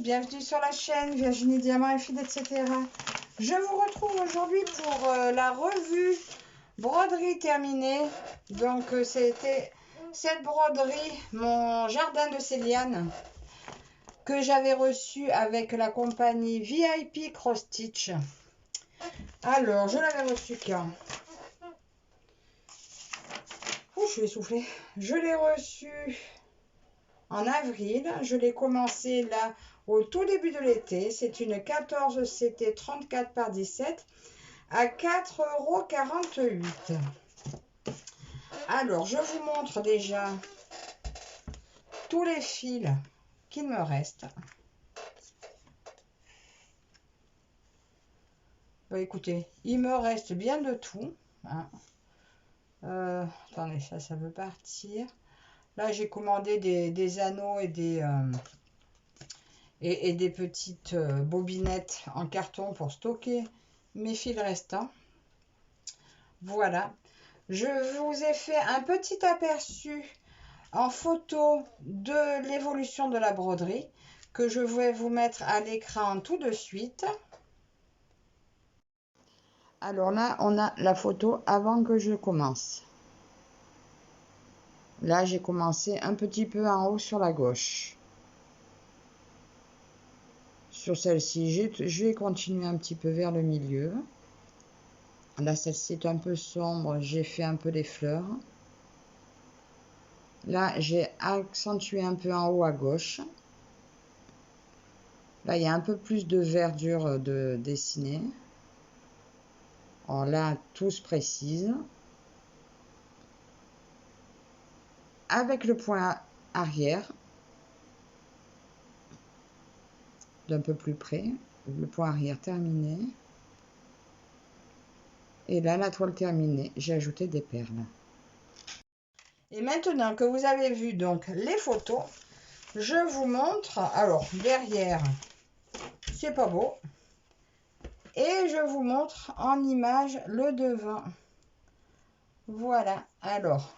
bienvenue sur la chaîne Virginie Diamant et Fil, etc. Je vous retrouve aujourd'hui pour la revue broderie terminée. Donc c'était cette broderie, mon jardin de Céliane, que j'avais reçu avec la compagnie VIP Cross Stitch. Alors, je l'avais reçu quand? Ouh, je suis essoufflée. Je l'ai reçu en avril. Je l'ai commencé là au tout début de l'été. C'est une 14 CT 34 par 17 à 4,48 €. Alors, je vous montre déjà tous les fils qu'il me reste. Bon, écoutez, il me reste bien de tout. Hein. Attendez, ça veut partir. Là, j'ai commandé des anneaux et des petites bobinettes en carton pour stocker mes fils restants. Voilà. Je vous ai fait un petit aperçu en photo de l'évolution de la broderie que je vais vous mettre à l'écran tout de suite. Alors là, on a la photo avant que je commence. Là, j'ai commencé un petit peu en haut sur la gauche. Sur celle-ci, je vais continuer un petit peu vers le milieu. Là, celle-ci est un peu sombre, j'ai fait un peu les fleurs. Là, j'ai accentué un peu en haut à gauche. Là, il y a un peu plus de verdure de dessiner. Alors là, tout se précise. Avec le point arrière, d'un peu plus près, le point arrière terminé. Et là, la toile terminée, j'ai ajouté des perles. Et maintenant que vous avez vu donc les photos, je vous montre, alors derrière, c'est pas beau. Et je vous montre en image le devant. Voilà, alors,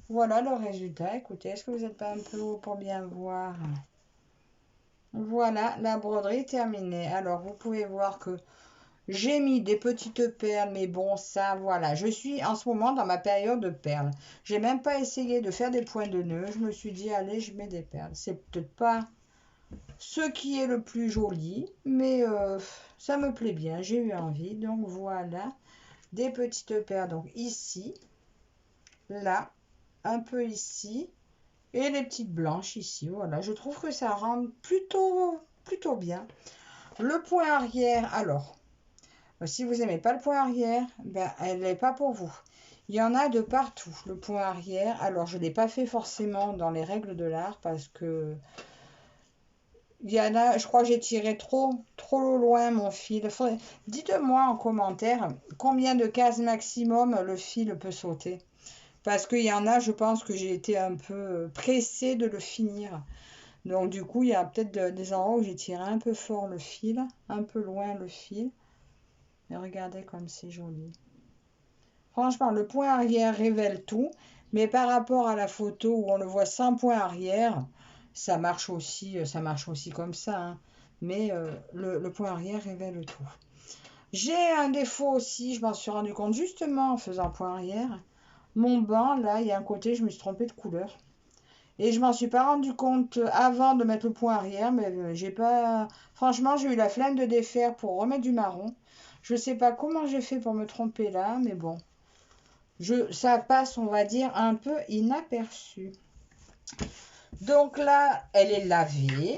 voilà le résultat. Écoutez, est-ce que vous n'êtes pas un peu haut pour bien voir? Voilà, la broderie terminée. Alors, vous pouvez voir que j'ai mis des petites perles, mais bon, ça, voilà. Je suis en ce moment dans ma période de perles. J'ai même pas essayé de faire des points de nœud. Je me suis dit, allez, je mets des perles. C'est peut-être pas ce qui est le plus joli, mais ça me plaît bien. J'ai eu envie. Donc, voilà, des petites perles. Donc, ici, là, un peu ici. Et les petites blanches ici, voilà. Je trouve que ça rend plutôt bien. Le point arrière, alors, si vous n'aimez pas le point arrière, ben, elle n'est pas pour vous. Il y en a de partout, le point arrière. Alors, je ne l'ai pas fait forcément dans les règles de l'art parce que il y en a, je crois que j'ai tiré trop loin mon fil. Dites-moi en commentaire combien de cases maximum le fil peut sauter. Parce qu'il y en a, je pense que j'ai été un peu pressée de le finir. Donc du coup, il y a peut-être des endroits où j'ai tiré un peu fort le fil, un peu loin le fil. Mais regardez comme c'est joli. Franchement, le point arrière révèle tout. Mais par rapport à la photo où on le voit sans point arrière, ça marche aussi comme ça. Hein. Mais le point arrière révèle tout. J'ai un défaut aussi, je m'en suis rendu compte justement en faisant point arrière. Mon banc, là, il y a un côté, je me suis trompée de couleur. Et je m'en suis pas rendu compte avant de mettre le point arrière, mais j'ai pas... Franchement, j'ai eu la flemme de défaire pour remettre du marron. Je sais pas comment j'ai fait pour me tromper là, mais bon. Ça passe, on va dire, un peu inaperçu. Donc là, elle est lavée.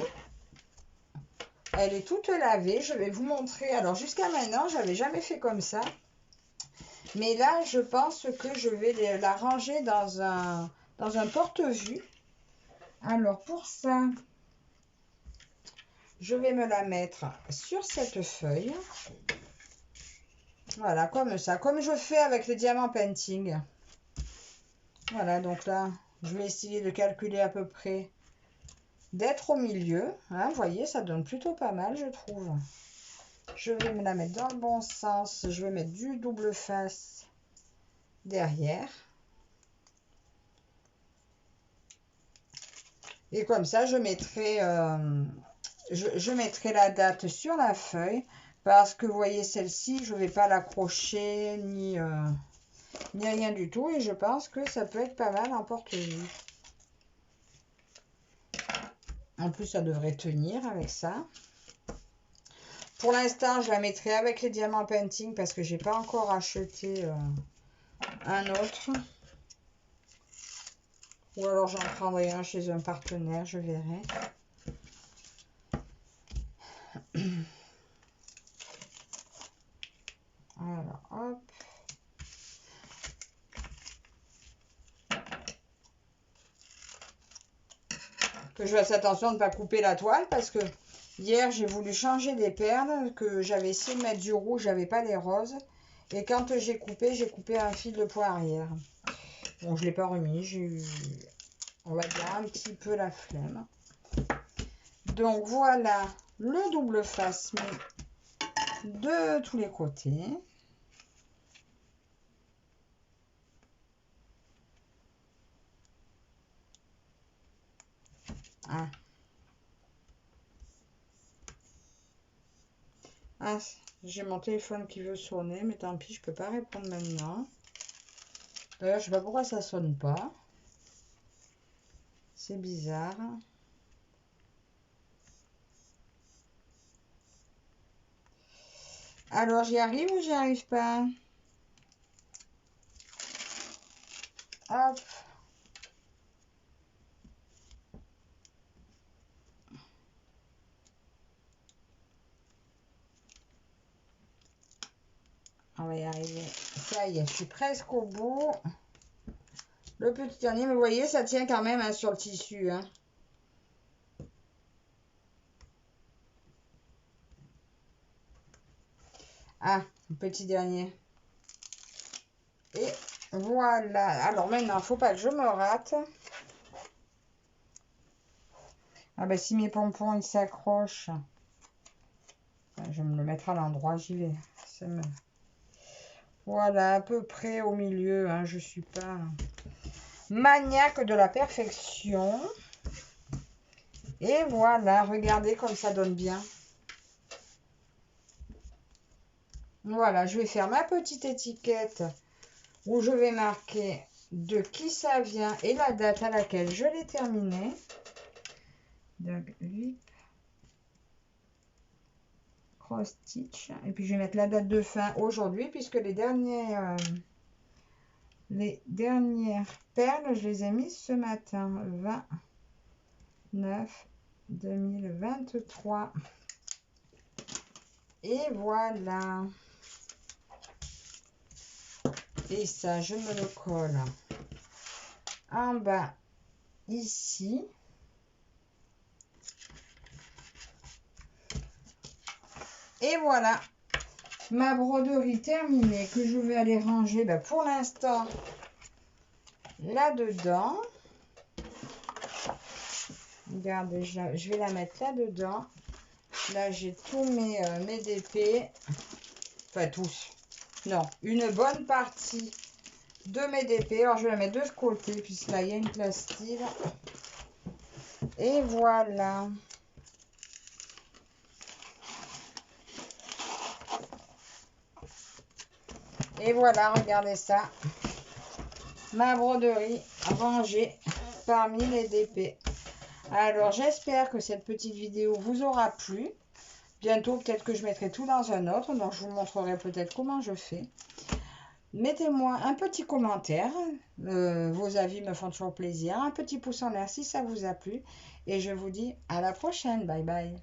Elle est toute lavée. Je vais vous montrer. Alors, jusqu'à maintenant, j'avais jamais fait comme ça. Mais là, je pense que je vais la ranger dans un porte-vue. Alors, pour ça, je vais me la mettre sur cette feuille. Voilà, comme ça. Comme je fais avec les diamants painting. Voilà, donc là, je vais essayer de calculer à peu près d'être au milieu. Hein, vous voyez, ça donne plutôt pas mal, je trouve. Je vais me la mettre dans le bon sens. Je vais mettre du double face derrière. Et comme ça, je mettrai la date sur la feuille. Parce que vous voyez, celle-ci, je ne vais pas l'accrocher ni rien du tout. Et je pense que ça peut être pas mal en porte-vue. En plus, ça devrait tenir avec ça. Pour l'instant, je la mettrai avec les diamants painting parce que j'ai pas encore acheté un autre. Ou alors j'en prendrai un chez un partenaire, je verrai. Alors, hop. Que je fasse attention de ne pas couper la toile parce que hier j'ai voulu changer des perles, que j'avais essayé de mettre du rouge, j'avais pas les roses. Et quand j'ai coupé un fil de point arrière. Bon, je ne l'ai pas remis, j'ai eu, on va dire, un petit peu la flemme. Donc voilà le double face mis de tous les côtés. Ah. Ah, j'ai mon téléphone qui veut sonner, mais tant pis, je peux pas répondre maintenant. D'ailleurs, je sais pas pourquoi ça sonne pas. C'est bizarre. Alors, j'y arrive ou j'y arrive pas? Hop. On va y arriver. Ça y est, je suis presque au bout. Le petit dernier, mais vous voyez, ça tient quand même hein, sur le tissu. Hein. Ah, le petit dernier. Et voilà. Alors maintenant, il ne faut pas que je me rate. Ah ben si mes pompons ils s'accrochent, je vais me le mettre à l'endroit, j'y vais. Voilà, à peu près au milieu. Hein, je ne suis pas maniaque de la perfection. Et voilà, regardez comme ça donne bien. Voilà, je vais faire ma petite étiquette où je vais marquer de qui ça vient et la date à laquelle je l'ai terminé. Donc, VIP, cross stitch. Et puis, je vais mettre la date de fin aujourd'hui puisque les dernières perles, je les ai mises ce matin. 29 2023. Et voilà. Et ça, je me le colle en bas ici. Et voilà, ma broderie terminée que je vais aller ranger pour l'instant là-dedans. Regardez, je vais la mettre là-dedans. Là, j'ai tous mes DP. Enfin, tous. Non, une bonne partie de mes DP. Alors, je vais la mettre de ce côté, puisque là, il y a une plastille. Et voilà. Et voilà, regardez ça. Ma broderie rangée parmi les DP. Alors, j'espère que cette petite vidéo vous aura plu. Bientôt, peut-être que je mettrai tout dans un autre. Donc, je vous montrerai peut-être comment je fais. Mettez-moi un petit commentaire. Vos avis me font toujours plaisir. Un petit pouce en l'air si ça vous a plu. Et je vous dis à la prochaine. Bye bye.